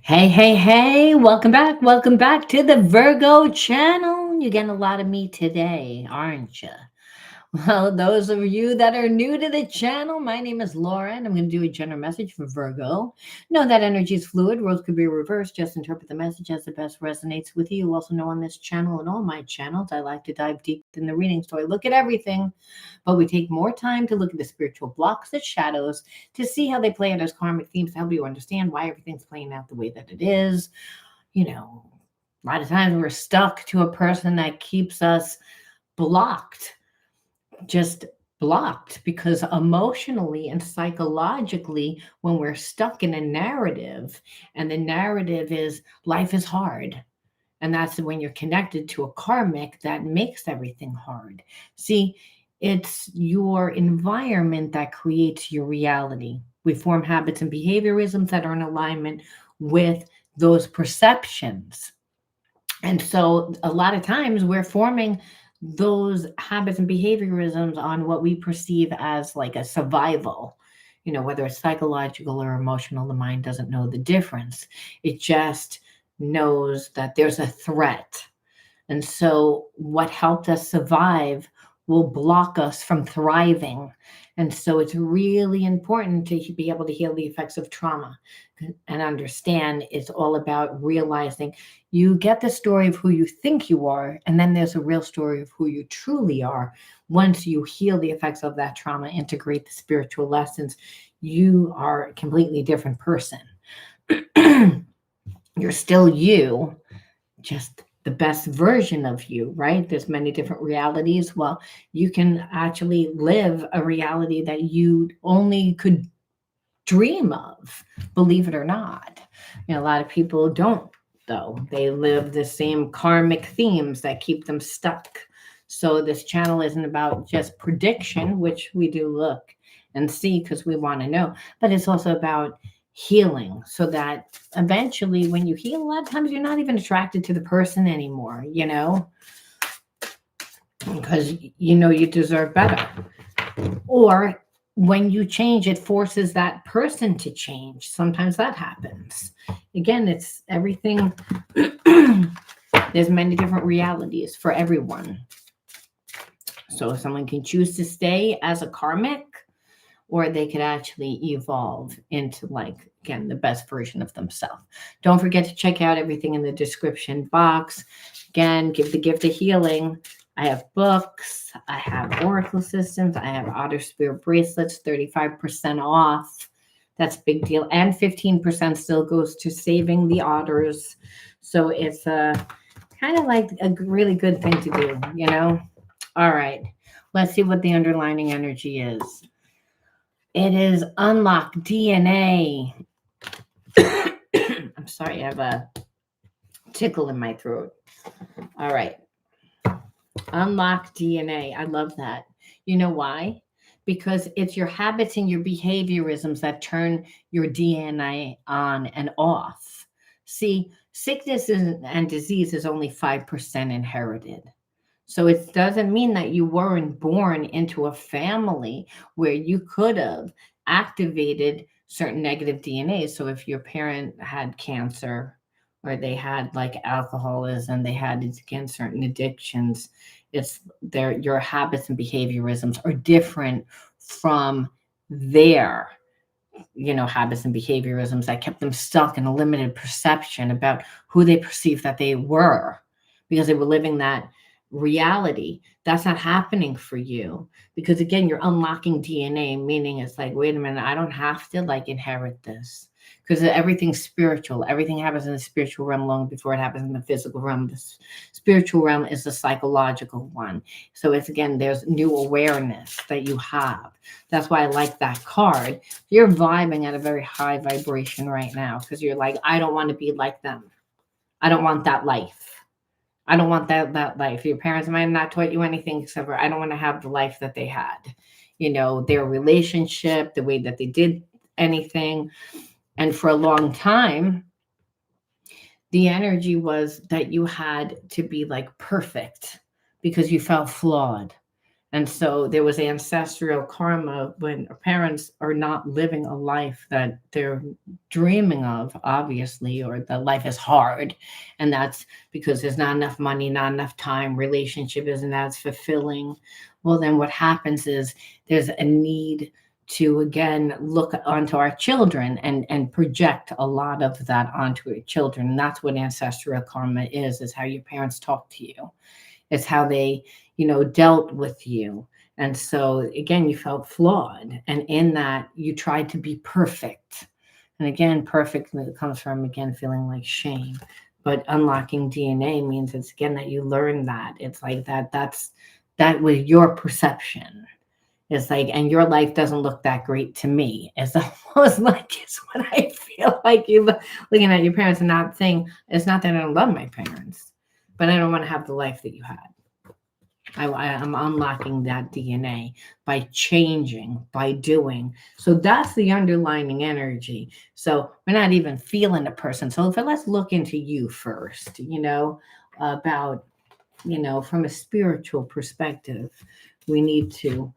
Hey, hey, hey, welcome back. Welcome back to the Virgo channel. You're getting a lot of me today, aren't you? Well, those of you that are new to the channel, my name is Laura, and I'm going to do a general message for Virgo. Know that energy is fluid, roles could be reversed. Just interpret the message as the best resonates with you. You also know on this channel and all my channels, I like to dive deep in the reading, so I look at everything, but we take more time to look at the spiritual blocks, the shadows, to see how they play out as karmic themes to help you understand why everything's playing out the way that it is. A lot of times we're stuck to a person that keeps us blocked, just blocked, because emotionally and psychologically, when we're stuck in a narrative, and the narrative is life is hard, and that's when you're connected to a karmic that makes everything hard. See, it's your environment that creates your reality. We form habits and behaviorisms that are in alignment with those perceptions. And so a lot of times we're forming those habits and behaviorisms on what we perceive as like a survival. Whether it's psychological or emotional, the mind doesn't know the difference. It just knows that there's a threat. And so what helped us survive will block us from thriving. And so it's really important to be able to heal the effects of trauma and understand it's all about realizing you get the story of who you think you are, and then there's a real story of who you truly are. Once you heal the effects of that trauma, integrate the spiritual lessons, you are a completely different person. You're still you, just the best version of you, right? There's many different realities. Well, you can actually live a reality that you only could dream of, believe it or not. A lot of people don't, though. They live the same karmic themes that keep them stuck. So this channel isn't about just prediction, which we do look and see because we want to know, but it's also about healing, so that eventually when you heal, a lot of times you're not even attracted to the person anymore, because you deserve better. Or when you change, it forces that person to change. Sometimes that happens. Again, it's everything. There's many different realities for everyone. So someone can choose to stay as a karmic, or they could actually evolve into, like, again, the best version of themselves. Don't forget to check out everything in the description box. Again, give the gift of healing. I have books, I have oracle systems, I have otter spirit bracelets, 35% off. That's a big deal. And 15% still goes to saving the otters. So it's a kind of like a really good thing to do. All right, let's see what the underlining energy is. It is unlock DNA. I'm sorry, I have a tickle in my throat. All right. Unlock DNA. I love that. You know why? Because it's your habits and your behaviorisms that turn your DNA on and off. See, sickness and disease is only 5% inherited. So it doesn't mean that you weren't born into a family where you could have activated certain negative DNA. So if your parent had cancer, or they had like alcoholism, they had, again, certain addictions, it's your habits and behaviorisms are different from their habits and behaviorisms that kept them stuck in a limited perception about who they perceived that they were, because they were living that reality. That's not happening for you, because again, you're unlocking DNA, meaning it's like, wait a minute, I don't have to like inherit this, because everything's spiritual. Everything happens in the spiritual realm long before it happens in the physical realm. The spiritual realm is the psychological one. So it's, again, there's new awareness that you have. That's why I like that card. You're vibing at a very high vibration right now, because you're like, I don't want to be like them. I don't want that life. I don't want that life. Your parents might have not taught you anything except for, I don't want to have the life that they had. Their relationship, the way that they did anything. And for a long time, the energy was that you had to be like perfect because you felt flawed. And so there was ancestral karma when our parents are not living a life that they're dreaming of, obviously, or the life is hard. And that's because there's not enough money, not enough time, relationship isn't as fulfilling. Well, then what happens is there's a need to again look onto our children and project a lot of that onto our children. And that's what ancestral karma is how your parents talk to you. It's how they, dealt with you. And so again, you felt flawed. And in that, you tried to be perfect. And again, perfect comes from, again, feeling like shame. But unlocking DNA means it's again that you learn that. It's like that was your perception. It's like, and your life doesn't look that great to me. It's almost like it's what I feel like looking at your parents and not saying, it's not that I don't love my parents, but I don't want to have the life that you had. I'm unlocking that DNA by changing, by doing. So that's the underlying energy. So we're not even feeling a person. So let's look into you first, about, from a spiritual perspective, we need to,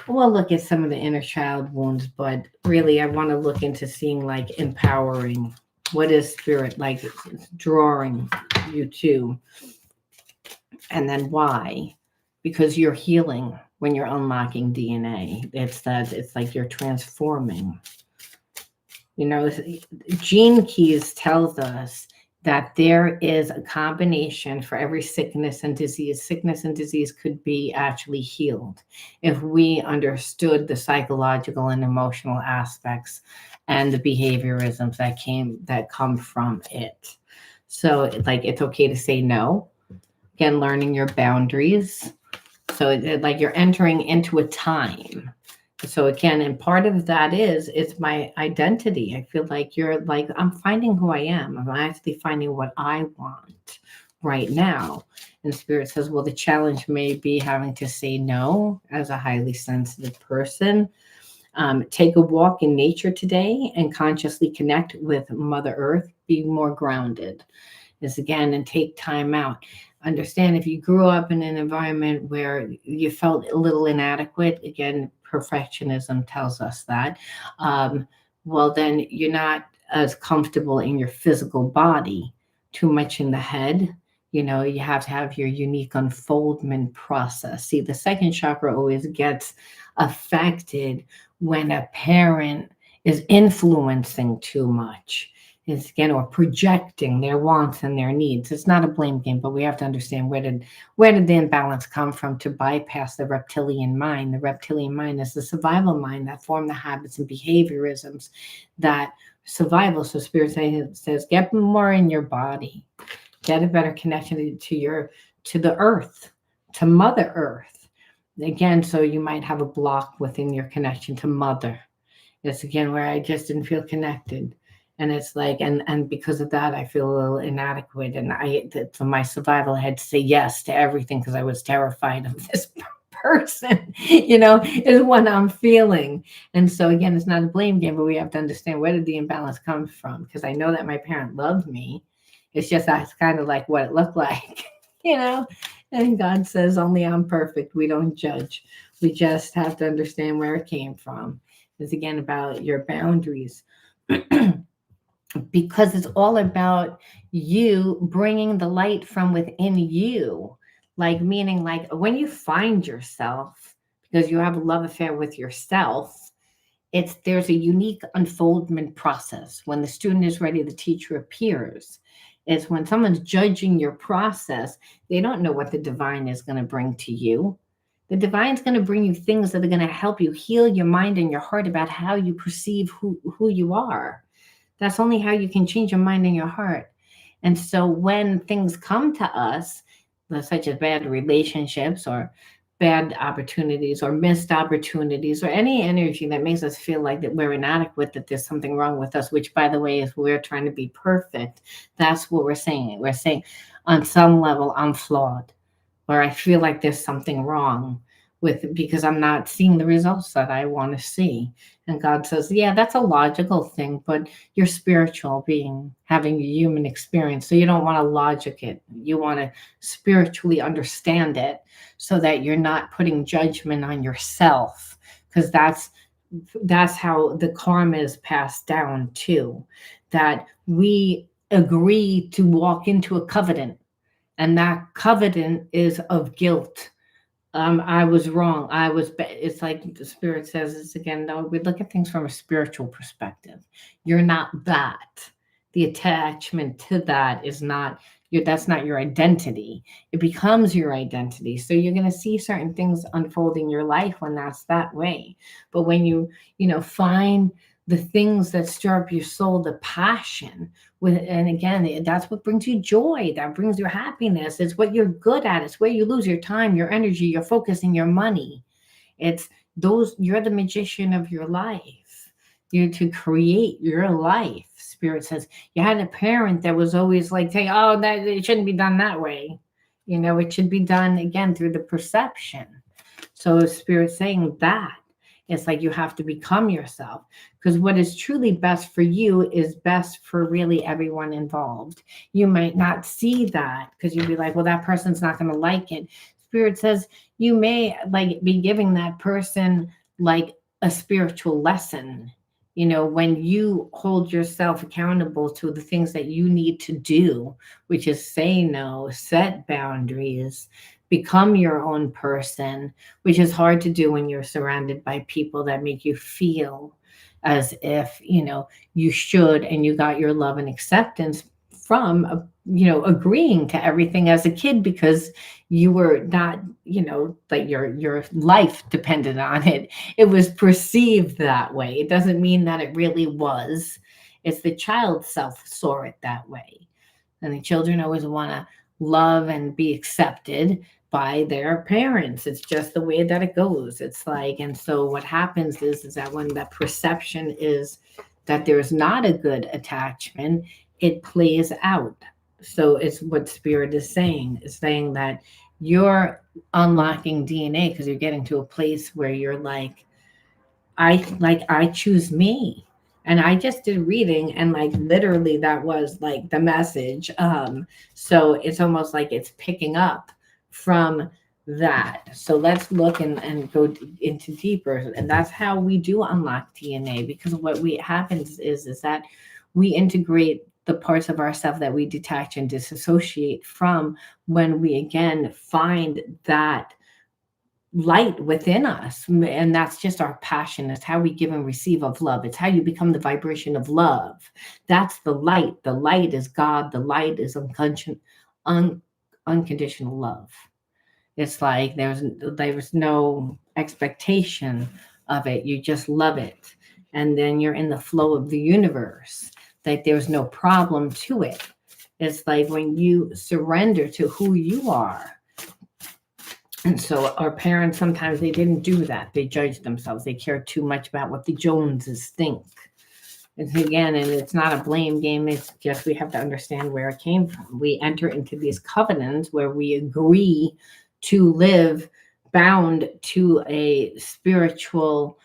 we'll look at some of the inner child wounds, but really I want to look into seeing like empowering. What is spirit like? It's drawing you to. And then why? Because you're healing when you're unlocking DNA. It's like you're transforming. Gene Keys tells us that there is a combination for every sickness and disease. Sickness and disease could be actually healed if we understood the psychological and emotional aspects and the behaviorisms that come from it. So it's okay to say no. Again, learning your boundaries. So like you're entering into a time. So again, and part of that it's my identity. I feel like you're like, I'm finding who I am. I'm actually finding what I want right now. And Spirit says, well, the challenge may be having to say no as a highly sensitive person. Take a walk in nature today and consciously connect with Mother Earth. Be more grounded. Is again, and take time out. Understand if you grew up in an environment where you felt a little inadequate, again, perfectionism tells us that, well, then you're not as comfortable in your physical body, too much in the head. You have to have your unique unfoldment process. See, the second chakra always gets affected when a parent is influencing too much. Is again, or projecting their wants and their needs. It's not a blame game, but we have to understand where did the imbalance come from to bypass the reptilian mind. The reptilian mind is the survival mind that form the habits and behaviorisms that survival. So Spirit says, get more in your body, get a better connection to the earth, to Mother Earth. Again, so you might have a block within your connection to Mother. It's again where I just didn't feel connected. And it's like, and because of that, I feel a little inadequate. And for my survival, I had to say yes to everything because I was terrified of this person, is what I'm feeling. And so again, it's not a blame game, but we have to understand where did the imbalance come from? Because I know that my parent loved me. It's just that's kind of like what it looked like, And God says, only I'm perfect. We don't judge. We just have to understand where it came from. It's again about your boundaries. Because it's all about you bringing the light from within you, like meaning like when you find yourself because you have a love affair with yourself, there's a unique unfoldment process. When the student is ready, the teacher appears. It's when someone's judging your process, they don't know what the divine is going to bring to you. The divine's going to bring you things that are going to help you heal your mind and your heart about how you perceive who you are. That's only how you can change your mind and your heart. And so when things come to us, such as bad relationships or bad opportunities or missed opportunities or any energy that makes us feel like that we're inadequate, that there's something wrong with us, which by the way is we're trying to be perfect. That's what we're saying. We're saying on some level, I'm flawed, or I feel like there's something wrong. because I'm not seeing the results that I want to see. And God says, yeah, that's a logical thing, but you're spiritual being having a human experience. So you don't want to logic it. You want to spiritually understand it so that you're not putting judgment on yourself. Because that's how the karma is passed down too. That we agree to walk into a covenant, and that covenant is of guilt. I was wrong. It's like the spirit says this again. No, we look at things from a spiritual perspective. You're not that. The attachment to that is not your, that's not your identity. It becomes your identity. So you're going to see certain things unfold in your life when that's that way. But when find the things that stir up your soul, the passion, and again, that's what brings you joy, that brings you happiness. It's what you're good at. It's where you lose your time, your energy, your focus, and your money. It's those, you're the magician of your life. You're to create your life. Spirit says you had a parent that was always like, hey, oh, that it shouldn't be done that way. It should be done again through the perception. So Spirit saying that it's like you have to become yourself, because what is truly best for you is best for really everyone involved. You might not see that because you'd be like, well, that person's not going to like it. Spirit says you may like be giving that person like a spiritual lesson. When you hold yourself accountable to the things that you need to do, which is say no, set boundaries, become your own person, which is hard to do when you're surrounded by people that make you feel as if you should, and you got your love and acceptance from agreeing to everything as a kid because you were not like your life depended on it. It was perceived that way. It doesn't mean that it really was. It's the child self saw it that way. And the children always want to love and be accepted by their parents. It's just the way that it goes. It's like, and so what happens is that when that perception is that there's not a good attachment, it plays out. So it's what Spirit is saying that you're unlocking DNA because you're getting to a place where you're like, I choose me. And I just did reading, and like literally that was like the message. So it's almost like it's picking up from that. So let's look and go into deeper. And that's how we do unlock DNA, because what we happens is that we integrate the parts of ourselves that we detach and disassociate from when we again find that light within us. And that's just our passion. It's how we give and receive of love. It's how you become the vibration of love. That's the light. The light is God. The light is unconditional love. It's like there's no expectation of it. You just love it. And then you're in the flow of the universe. Like there's no problem to it. It's like when you surrender to who you are. And so our parents, sometimes they didn't do that. They judged themselves. They cared too much about what the Joneses think. And again, and it's not a blame game. It's just we have to understand where it came from. We enter into these covenants where we agree to live bound to a spiritual,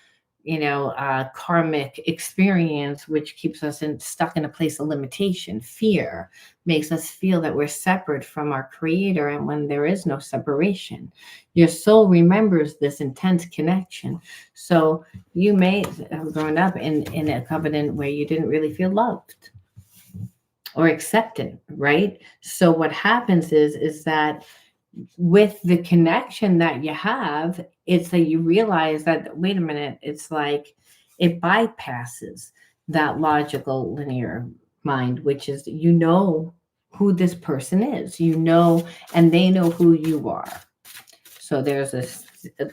karmic experience, which keeps us stuck in a place of limitation. Fear makes us feel that we're separate from our creator. And when there is no separation, your soul remembers this intense connection. So you may have grown up in a covenant where you didn't really feel loved or accepted, right? So what happens is that with the connection that you have, it's that you realize that, wait a minute, it's like it bypasses that logical linear mind, which is, who this person is, and they know who you are. So there's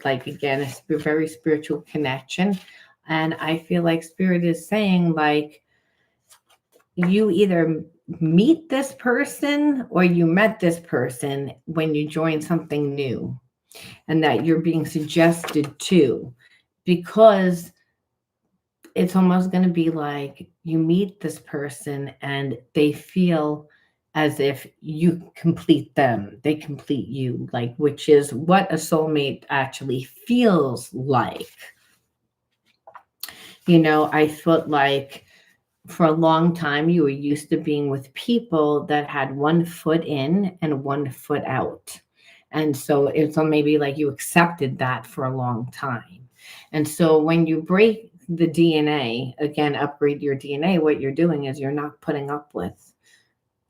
like, again, a very spiritual connection. And I feel like Spirit is saying, like, you either meet this person or you met this person when you join something new, and that you're being suggested to, because it's almost going to be like you meet this person and they feel as if you complete them, they complete you, like, which is what a soulmate actually feels like. I felt like for a long time you were used to being with people that had one foot in and one foot out. And so it's maybe like you accepted that for a long time. And so when you break the DNA, again, upgrade your DNA, what you're doing is you're not putting up with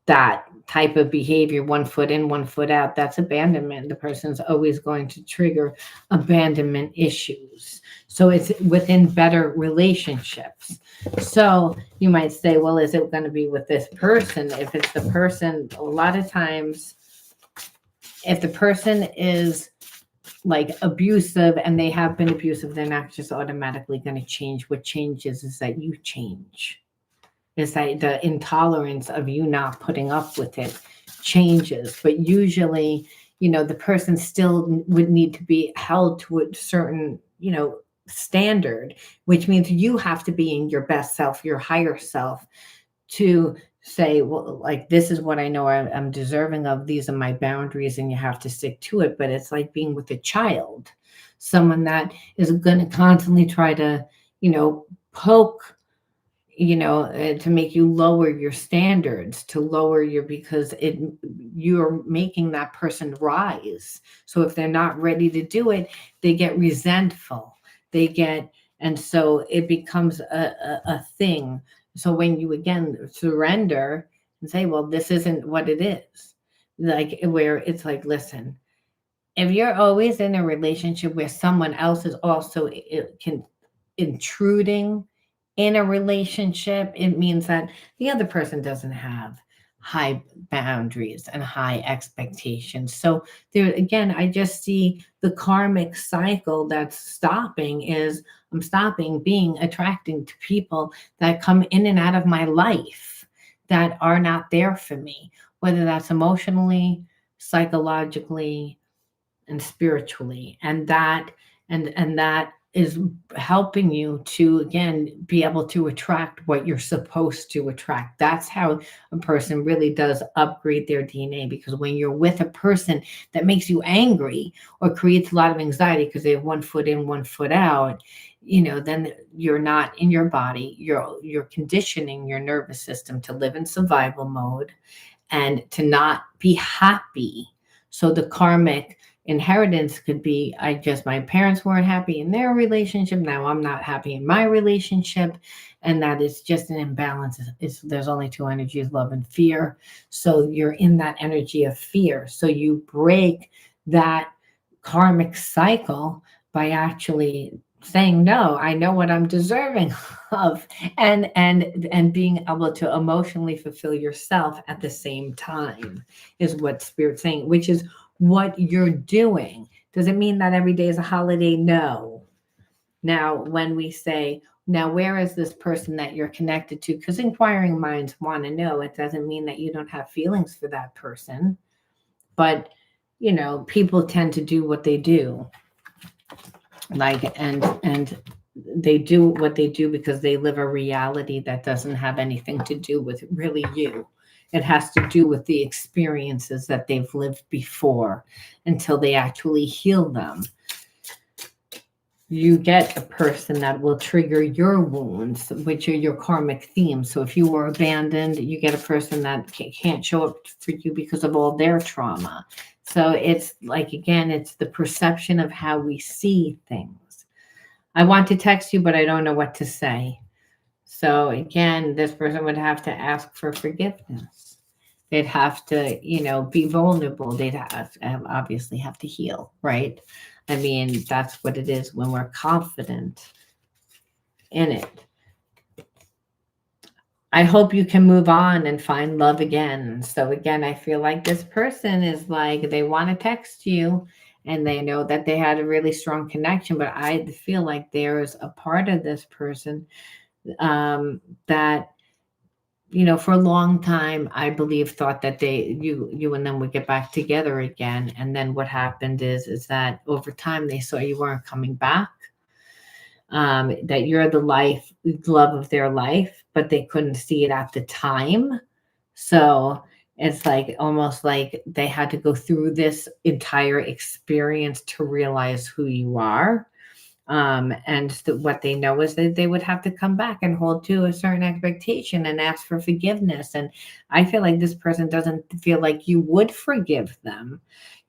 that type of behavior, one foot in, one foot out. That's abandonment. The person's always going to trigger abandonment issues. So it's within better relationships. So you might say, well, is it going to be with this person? If it's the person, a lot of times, if the person is like abusive and they have been abusive, they're not just automatically going to change. What changes is that you change, is that the intolerance of you not putting up with it changes. But usually, the person still would need to be held to a certain, standard, which means you have to be in your best self, your higher self, to say, well, like, this is what I know I'm deserving of. These are my boundaries, and you have to stick to it. But it's like being with a child, someone that is going to constantly try to, poke, to make you lower your standards, to lower your, because you're making that person rise. So if they're not ready to do it, they get resentful. They get, and so it becomes a thing. So when you again surrender and say, well, this isn't what it is, like, where it's like, listen, if you're always in a relationship where someone else is also intruding in a relationship, it means that the other person doesn't have high boundaries and high expectations. So there again, I just see the karmic cycle that's stopping is I'm stopping being attracting to people that come in and out of my life that are not there for me, whether that's emotionally, psychologically, and spiritually. And that is helping you to again be able to attract what you're supposed to attract. That's how a person really does upgrade their DNA, because when you're with a person that makes you angry or creates a lot of anxiety because they have one foot in, one foot out, then you're not in your body. You're conditioning your nervous system to live in survival mode and to not be happy. So the karmic inheritance could be, my parents weren't happy in their relationship, now I'm not happy in my relationship, and that is just an imbalance. There's only two energies, love and fear. So you're in that energy of fear. So you break that karmic cycle by actually saying, no, I know what I'm deserving of, and being able to emotionally fulfill yourself at the same time is what Spirit's saying, which is what you're doing. Does it mean that every day is a holiday? No. Now, when we say, now, where is this person that you're connected to? Because inquiring minds want to know. It doesn't mean that you don't have feelings for that person. But, people tend to do what they do. Like, and they do what they do because they live a reality that doesn't have anything to do with really you. It has to do with the experiences that they've lived before until they actually heal them. You get a person that will trigger your wounds, which are your karmic themes. So if you were abandoned, you get a person that can't show up for you because of all their trauma. So it's like, again, it's the perception of how we see things. I want to text you, but I don't know what to say. So again, this person would have to ask for forgiveness. They'd have to, be vulnerable. They'd obviously have to heal, right? I mean, that's what it is when we're confident in it. I hope you can move on and find love again. So again, I feel like this person is like, they want to text you and they know that they had a really strong connection, but I feel like there is a part of this person that, for a long time, I believe thought that you and them would get back together again. And then what happened is that over time they saw you weren't coming back. That you're the love of their life, but they couldn't see it at the time. So It's like almost like they had to go through this entire experience to realize who you are. And what they know is that they would have to come back and hold to a certain expectation and ask for forgiveness. And I feel like this person doesn't feel like you would forgive them.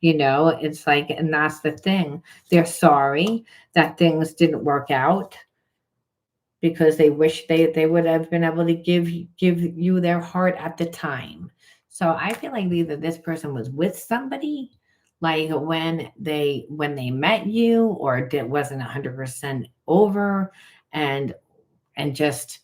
It's like, and that's the thing. They're sorry that things didn't work out because they wish they would have been able to give you their heart at the time. So I feel like either this person was with somebody like when they met you, or it wasn't 100% over, and just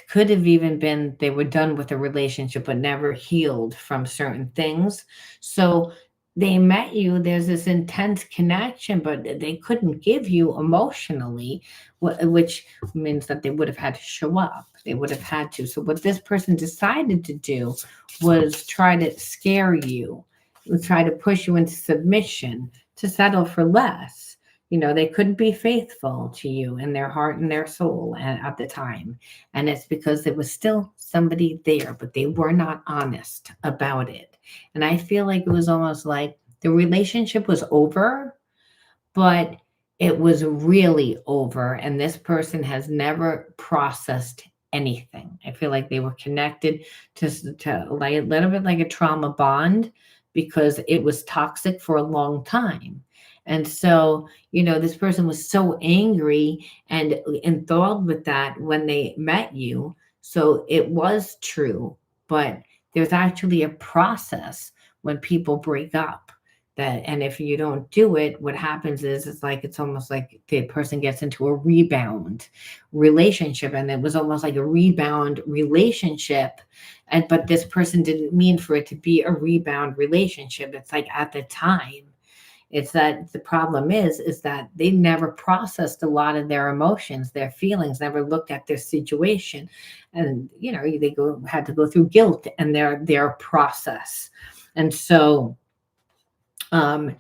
could have even been they were done with a relationship but never healed from certain things. So they met you, there's this intense connection, but they couldn't give you emotionally, which means that they would have had to show up. They would have had to. So what this person decided to do was try to scare you, try to push you into submission to settle for less. They couldn't be faithful to you in their heart and their soul at the time. And it's because there was still somebody there, but they were not honest about it. And I feel like it was almost like the relationship was over, but it was really over. And this person has never processed anything. I feel like they were connected to like a little bit like a trauma bond, because it was toxic for a long time. And so, this person was so angry and enthralled with that when they met you. So it was true, but there's actually a process when people break up, and if you don't do it, what happens is it's almost like the person gets into a rebound relationship, and it was almost like a rebound relationship. But this person didn't mean for it to be a rebound relationship. It's like at the time, it's that the problem is that they never processed a lot of their emotions, their feelings, never looked at their situation. And they had to go through guilt and their process. And so um,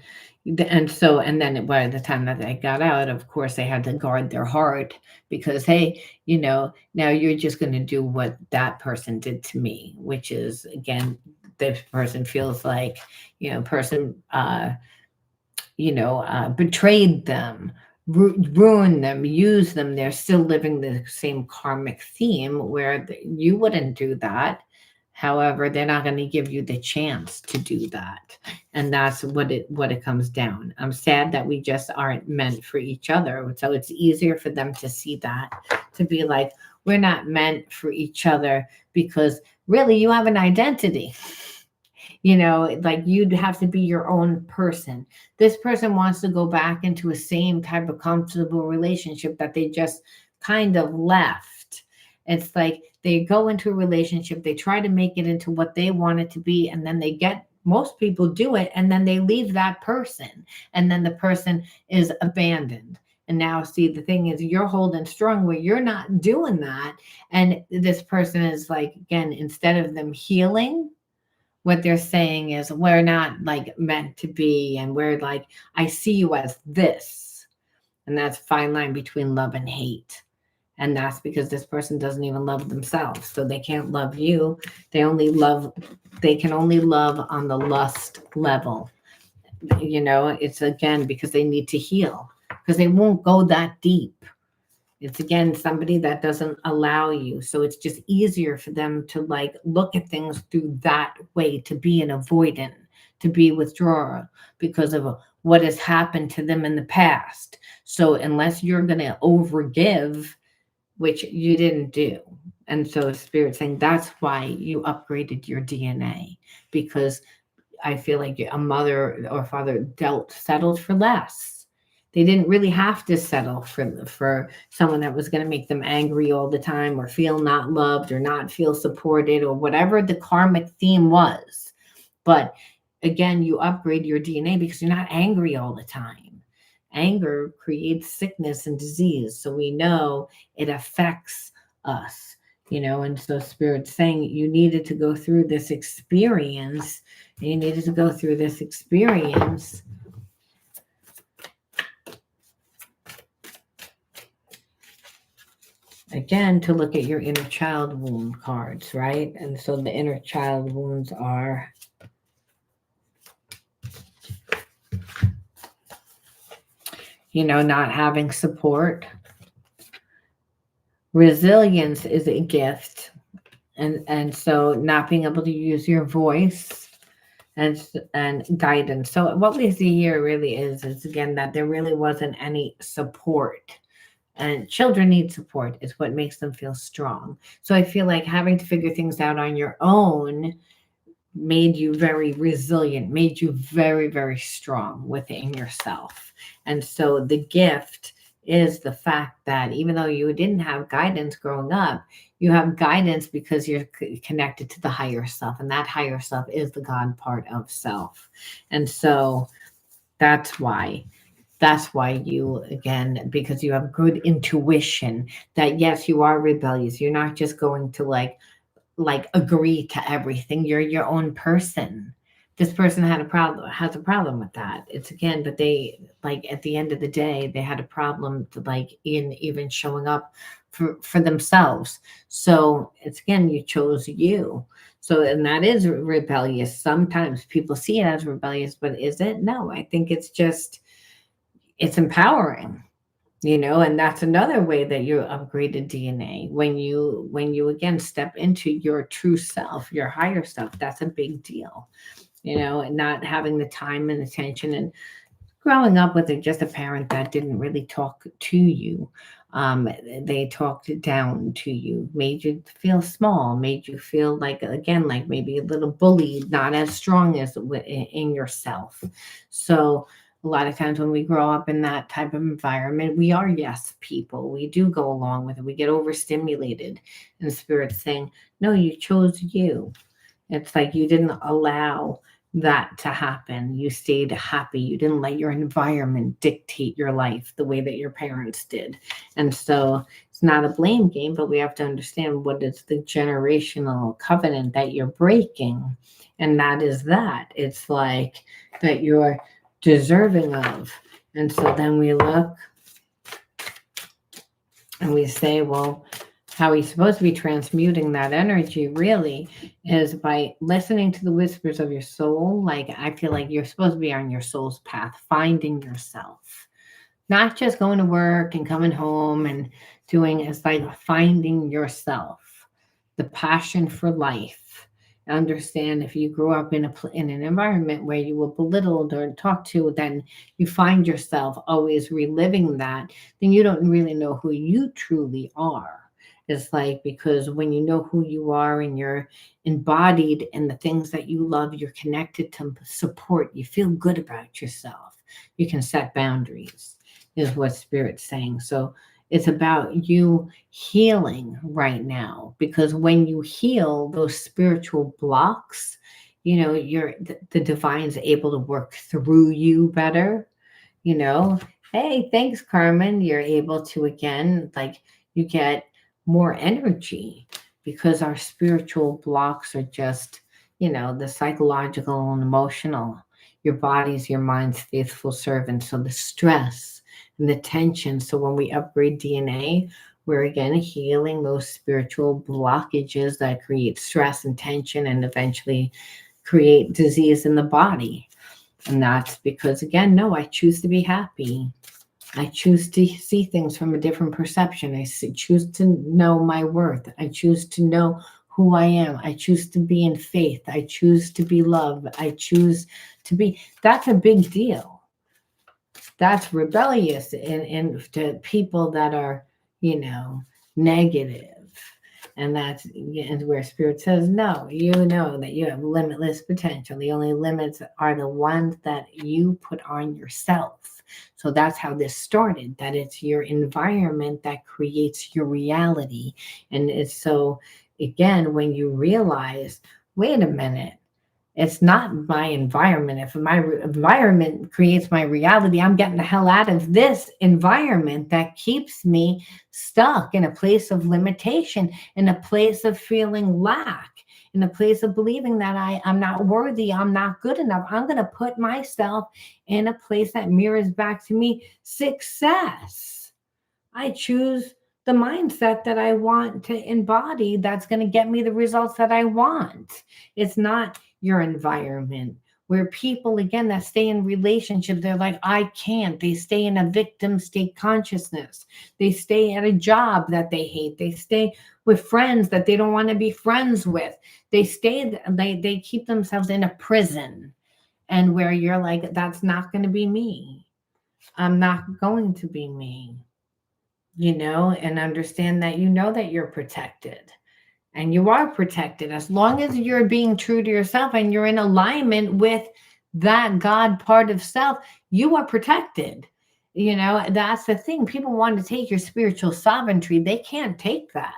and then by the time that they got out, of course, they had to guard their heart, because, hey, now you're just going to do what that person did to me, which is, again, this person feels like, person, betrayed them, ruined them, used them. They're still living the same karmic theme where you wouldn't do that. However, they're not going to give you the chance to do that. And that's what it comes down. I'm sad that we just aren't meant for each other. So it's easier for them to see that, to be like, we're not meant for each other, because really you have an identity. Like, you'd have to be your own person. This person wants to go back into a same type of comfortable relationship that they just kind of left. It's like they go into a relationship, they try to make it into what they want it to be, and then most people do it, and then they leave that person, and then the person is abandoned. And now, see, the thing is, you're holding strong where you're not doing that. And this person is like, again, instead of them healing, what they're saying is, we're not like meant to be, and we're like, I see you as this. And that's a fine line between love and hate. And that's because this person doesn't even love themselves, so they can't love you. They can only love on the lust level. It's, again, because they need to heal, because they won't go that deep. It's, again, somebody that doesn't allow you. So it's just easier for them to like look at things through that way, to be an avoidant, to be withdrawer, because of what has happened to them in the past. So unless you're going to overgive, which you didn't do. And so Spirit's saying that's why you upgraded your DNA, because I feel like a mother or father settled for less. They didn't really have to settle for someone that was going to make them angry all the time, or feel not loved, or not feel supported, or whatever the karmic theme was. But again, you upgrade your DNA because you're not angry all the time. Anger creates sickness and disease. So we know it affects us, and so Spirit's saying you needed to go through this experience. You needed to go through this experience again, to look at your inner child wound cards, right? And so the inner child wounds are, not having support. Resilience is a gift. And so not being able to use your voice and guidance. So what we see here really is again that there really wasn't any support, and children need support. Is what makes them feel strong. So I feel like having to figure things out on your own made you very resilient, made you very, very strong within yourself. And so the gift is the fact that even though you didn't have guidance growing up, you have guidance because you're connected to the higher self. And that higher self is the God part of self. And so that's why. That's why you, again, because you have good intuition that yes, you are rebellious. You're not just going to like agree to everything. You're your own person. This person has a problem with that. It's again, but they like at the end of the day, they had a problem to, like in even showing up for themselves. So it's again, you chose you. So and that is rebellious. Sometimes people see it as rebellious, but is it? No, I think it's just it's empowering, and that's another way that you upgraded DNA when you again step into your true self, your higher self. That's a big deal, and not having the time and attention and growing up with just a parent that didn't really talk to you. They talked down to you, made you feel small, made you feel like again like maybe a little bullied, not as strong as in yourself. So a lot of times when we grow up in that type of environment, we are yes people. We do go along with it. We get overstimulated, and the spirit's saying, "No, you chose you." It's like you didn't allow that to happen. You stayed happy. You didn't let your environment dictate your life the way that your parents did. And so it's not a blame game, but we have to understand what is the generational covenant that you're breaking. And that is that. It's like that you're deserving of. And so then we look and we say, well, how he's supposed to be transmuting that energy really is by listening to the whispers of your soul. Like, I feel like you're supposed to be on your soul's path, finding yourself, not just going to work and coming home and doing it's like finding yourself, the passion for life. Understand if you grew up in an environment where you were belittled or talked to, then you find yourself always reliving that, then you don't really know who you truly are. It's like because when you know who you are and you're embodied in the things that you love, you're connected to support, you feel good about yourself. You can set boundaries, is what Spirit's saying. So it's about you healing right now because when you heal those spiritual blocks, the divine's able to work through you better, you know. Hey, thanks, Carmen. You're able to again, like you get more energy because our spiritual blocks are just, the psychological and emotional. Your body's your mind's faithful servant. So the stress and the tension. So when we upgrade DNA, we're again healing those spiritual blockages that create stress and tension and eventually create disease in the body. And that's because, again, no, I choose to be happy. I choose to see things from a different perception. Choose to know my worth. I choose to know who I am. I choose to be in faith. I choose to be loved. I choose to be. That's a big deal. That's rebellious to people that are, negative. And that's and where Spirit says, no, you know that you have limitless potential. The only limits are the ones that you put on yourself. So that's how this started, that it's your environment that creates your reality. And it's so, again, when you realize, wait a minute, it's not my environment. If my environment creates my reality, I'm getting the hell out of this environment that keeps me stuck in a place of limitation, in a place of feeling lack, in a place of believing that I'm not worthy, I'm not good enough. I'm going to put myself in a place that mirrors back to me success. I choose the mindset that I want to embody that's going to get me the results that I want. It's not your environment where people, again, that stay in relationships, they're like, I can't. They stay in a victim state consciousness. They stay at a job that they hate. They stay with friends that they don't want to be friends with. They keep themselves in a prison, and where you're like, that's not going to be me. I'm not going to be me, and understand that that you're protected, and you are protected as long as you're being true to yourself and you're in alignment with that God part of self. You are protected. That's the thing. People want to take your spiritual sovereignty. They can't take that.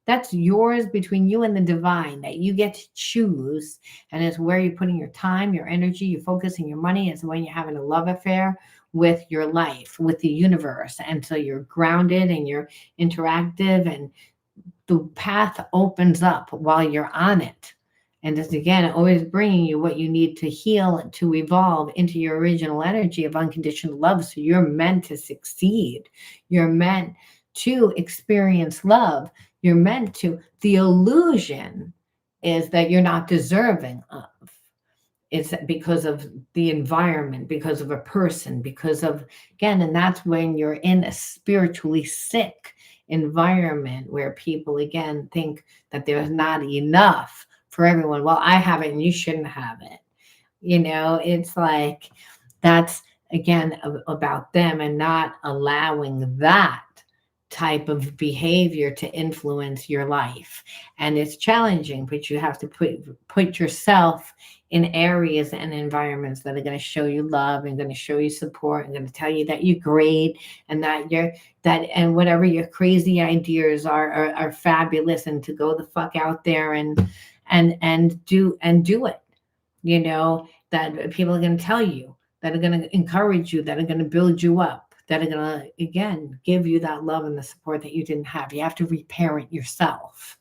That's yours, between you and the divine, that you get to choose. And it's where you're putting your time, your energy, your focus, and your money. It's when you're having a love affair with your life, with the universe. And so you're grounded and you're interactive, and the path opens up while you're on it. And it's, again, always bringing you what you need to heal and to evolve into your original energy of unconditional love. So you're meant to succeed. You're meant to experience love. You're meant to. The illusion is that you're not deserving of. It's because of the environment, because of a person, because of, again, and that's when you're in a spiritually sick environment where people, again, think that there's not enough for everyone. Well, I have it and you shouldn't have it. It's like, that's, again, about them, and not allowing that type of behavior to influence your life. And it's challenging, but you have to put yourself in areas and environments that are going to show you love and going to show you support and going to tell you that you're great, and and whatever your crazy ideas are fabulous, and to go the fuck out there and do it. That people are going to tell you, that are going to encourage you, that are going to build you up, that are going to, again, give you that love and the support that you didn't have. You have to reparent yourself.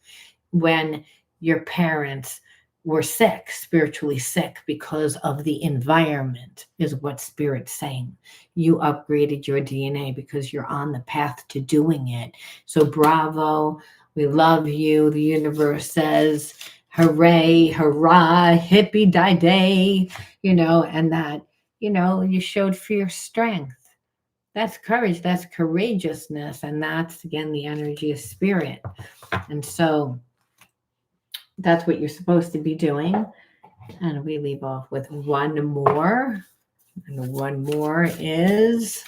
When your parents were sick, spiritually sick, because of the environment, is what Spirit's saying. You upgraded your DNA because you're on the path to doing it. So bravo. We love you. The universe says, hooray, hurrah, hippie die day, and that, you showed fierce strength. That's courage, that's courageousness, and that's, again, the energy of spirit. And so that's what you're supposed to be doing. And we leave off with one more. And one more is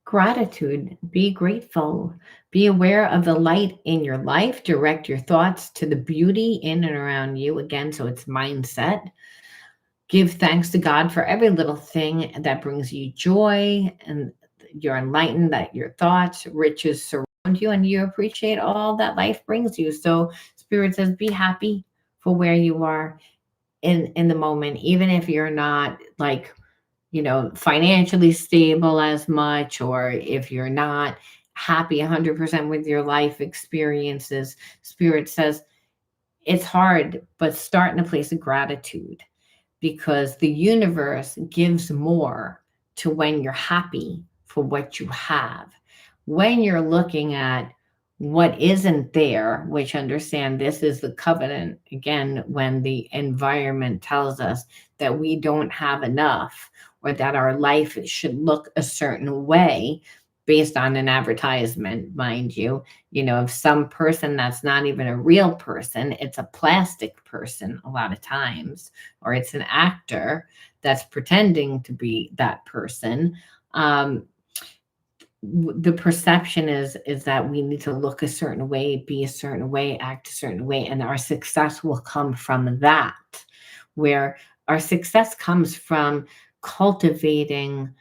gratitude. Be grateful. Be aware of the light in your life. Direct your thoughts to the beauty in and around you. Again, so it's mindset. Give thanks to God for every little thing that brings you joy, and you're enlightened that your thoughts, riches surround you, and you appreciate all that life brings you. So Spirit says, be happy for where you are in the moment, even if you're not, like, financially stable as much, or if you're not happy 100% with your life experiences. Spirit says it's hard, but start in a place of gratitude, because the universe gives more to when you're happy for what you have. When you're looking at what isn't there, which, understand, this is the covenant, again, when the environment tells us that we don't have enough, or that our life should look a certain way based on an advertisement, mind you, of some person that's not even a real person. It's a plastic person a lot of times, or it's an actor that's pretending to be that person. The perception is that we need to look a certain way, be a certain way, act a certain way, and our success will come from that. Where our success comes from cultivating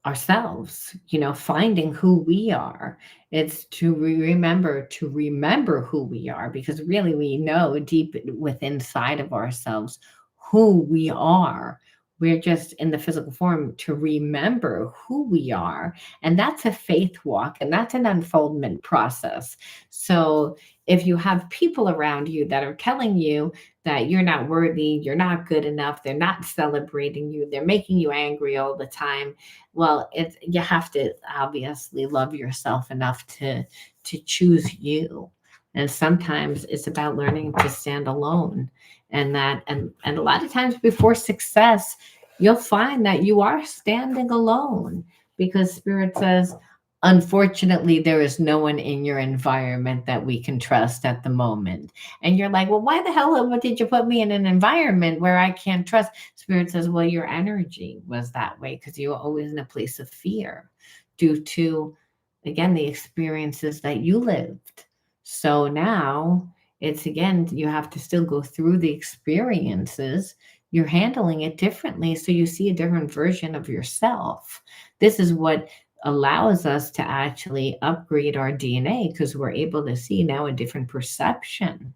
ourselves, finding who we are. It's to remember who we are, because really we know deep within inside of ourselves who we are, We're just in the physical form to remember who we are. And that's a faith walk and that's an unfoldment process. So if you have people around you that are telling you that you're not worthy, you're not good enough, they're not celebrating you, they're making you angry all the time, well, it's, you have to obviously love yourself enough to choose you. And sometimes it's about learning to stand alone. And a lot of times before success, you'll find that you are standing alone, because spirit says, unfortunately, there is no one in your environment that we can trust at the moment. And you're like, well, why the hell what did you put me in an environment where I can't trust? Spirit says, well, your energy was that way because you were always in a place of fear due to, again, the experiences that you lived. So now it's, again, you have to still go through the experiences. You're handling it differently. So you see a different version of yourself. This is what allows us to actually upgrade our DNA, because we're able to see now a different perception.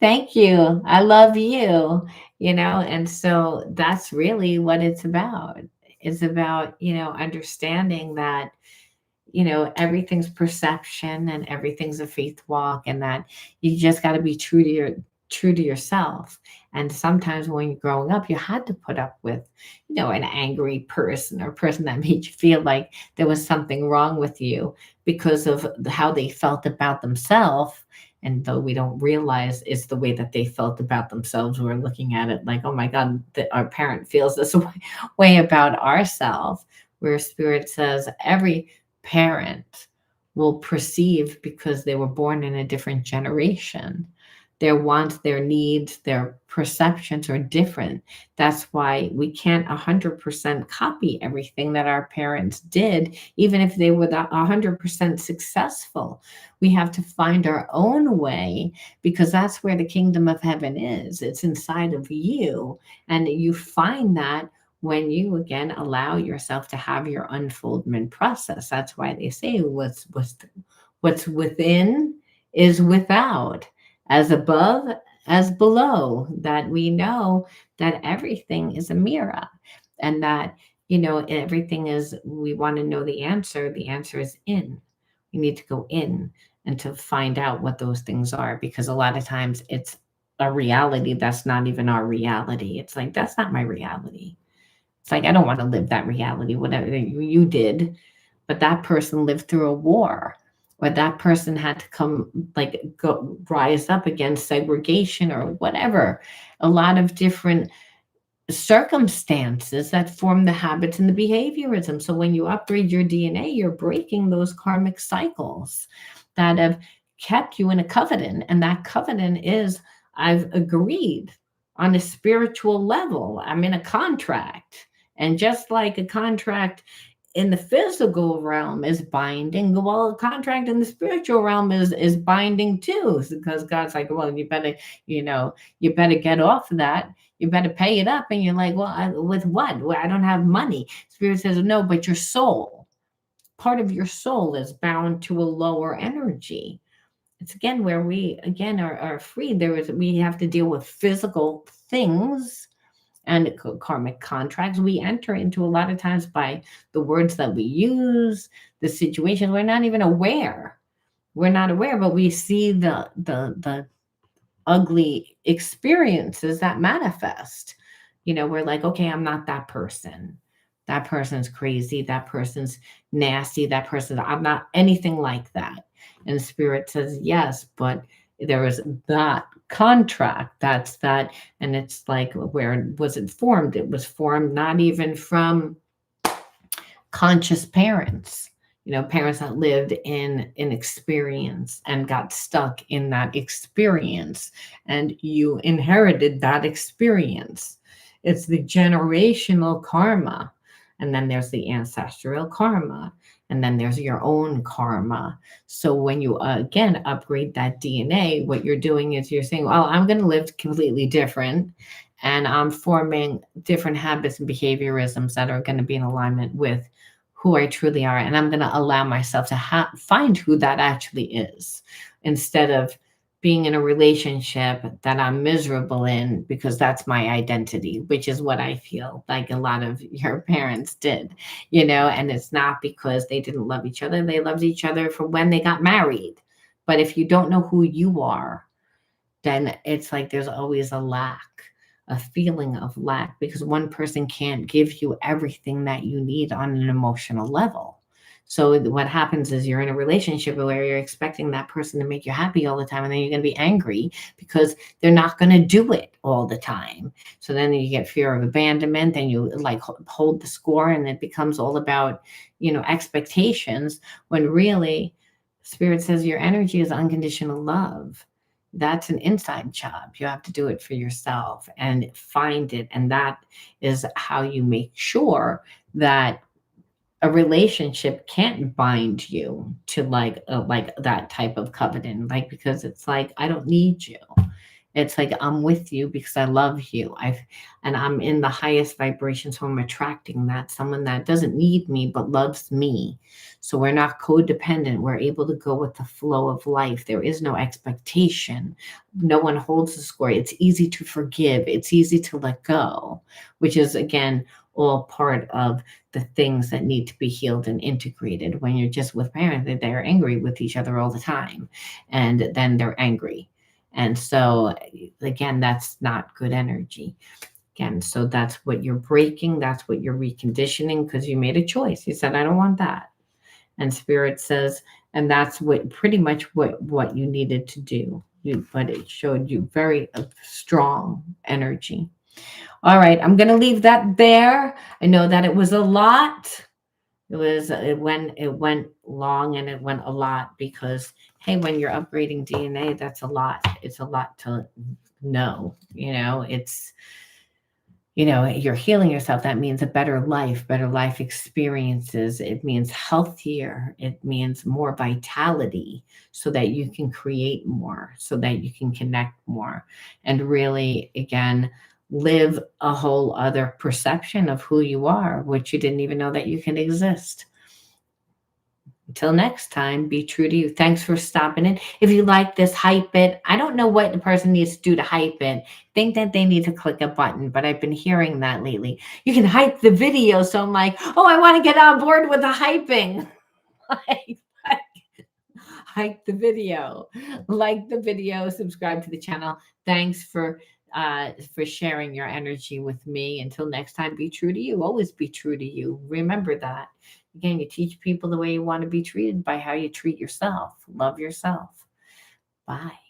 Thank you. I love you, and so that's really what it's about. It's about, understanding that, everything's perception and everything's a faith walk, and that you just got to be true to yourself. And sometimes when you're growing up, you had to put up with, an angry person or a person that made you feel like there was something wrong with you because of how they felt about themselves. And though we don't realize it's the way that they felt about themselves, we're looking at it like, oh my God, that our parent feels this way about ourselves. Where spirit says every parent will perceive, because they were born in a different generation. Their wants, their needs, their perceptions are different. That's why we can't 100% copy everything that our parents did, even if they were 100% successful. We have to find our own way, because that's where the kingdom of heaven is. It's inside of you. And you find that when you, again, allow yourself to have your unfoldment process. That's why they say what's within is without, as above as below. That we know that everything is a mirror, and that, everything is, we want to know the answer. The answer is in. We need to go in and to find out what those things are, because a lot of times it's a reality that's not even our reality. It's like, that's not my reality. It's like, I don't want to live that reality, whatever you did, but that person lived through a war, or that person had to come, like, go rise up against segregation or whatever. A lot of different circumstances that form the habits and the behaviorism. So when you upgrade your DNA, you're breaking those karmic cycles that have kept you in a covenant. And that covenant is, I've agreed on a spiritual level. I'm in a contract. And just like a contract in the physical realm is binding, well, a contract in the spiritual realm is binding too, because God's like, well, you better get off of that. You better pay it up. And you're like, well, with what? Well, I don't have money. Spirit says, no, but your soul, part of your soul is bound to a lower energy. It's, again, where we, again, are free. We have to deal with physical things and karmic contracts we enter into a lot of times by the words that we use, the situations. We're not even aware. We're not aware, but we see the ugly experiences that manifest. We're like, okay, I'm not that person. That person's crazy. That person's nasty. I'm not anything like that. And spirit says, yes, but there is that contract. That's that. And it's like, where was it formed? It was formed not even from conscious parents, parents that lived in an experience and got stuck in that experience, and you inherited that experience. It's the generational karma, and then there's the ancestral karma, and then there's your own karma. So when you, again, upgrade that DNA, what you're doing is you're saying, well, I'm going to live completely different, and I'm forming different habits and behaviorisms that are going to be in alignment with who I truly are. And I'm going to allow myself to find who that actually is, instead of being in a relationship that I'm miserable in because that's my identity, which is what I feel like a lot of your parents did, and it's not because they didn't love each other. They loved each other from when they got married. But if you don't know who you are, then it's like there's always a feeling of lack, because one person can't give you everything that you need on an emotional level. So what happens is you're in a relationship where you're expecting that person to make you happy all the time, and then you're going to be angry because they're not going to do it all the time. So then you get fear of abandonment, then you like hold the score, and it becomes all about, expectations, when really spirit says your energy is unconditional love. That's an inside job. You have to do it for yourself and find it. And that is how you make sure that a relationship can't bind you to like that type of covenant, like, because it's like, I don't need you. It's like, I'm with you because I love you. And I'm in the highest vibration. So I'm attracting that someone that doesn't need me, but loves me. So we're not codependent. We're able to go with the flow of life. There is no expectation. No one holds the score. It's easy to forgive. It's easy to let go, which is, again, all part of the things that need to be healed and integrated. When you're just with parents, they're angry with each other all the time. And then they're angry. And so, again, that's not good energy. Again, so that's what you're breaking. That's what you're reconditioning, because you made a choice. You said, I don't want that. And spirit says, and that's what pretty much what you needed to do. But it showed you very strong energy. All right, I'm going to leave that there. I know that it was a lot. It went long, and it went a lot because, hey, when you're upgrading DNA, that's a lot. It's a lot to know. You're healing yourself. That means a better life experiences. It means healthier. It means more vitality, so that you can create more, so that you can connect more, and really, again, live a whole other perception of who you are, which you didn't even know that you can exist. Until next time, be true to you. Thanks for stopping in. If you like this, hype it. I don't know what the person needs to do to hype it. Think that they need to click a button, but I've been hearing that lately. You can hype the video. So I'm like, oh, I want to get on board with the hyping. Hype the video, like the video, subscribe to the channel. Thanks for sharing your energy with me. Until next time, be true to you. Always be true to you. Remember that. Again, you teach people the way you want to be treated by how you treat yourself. Love yourself. Bye.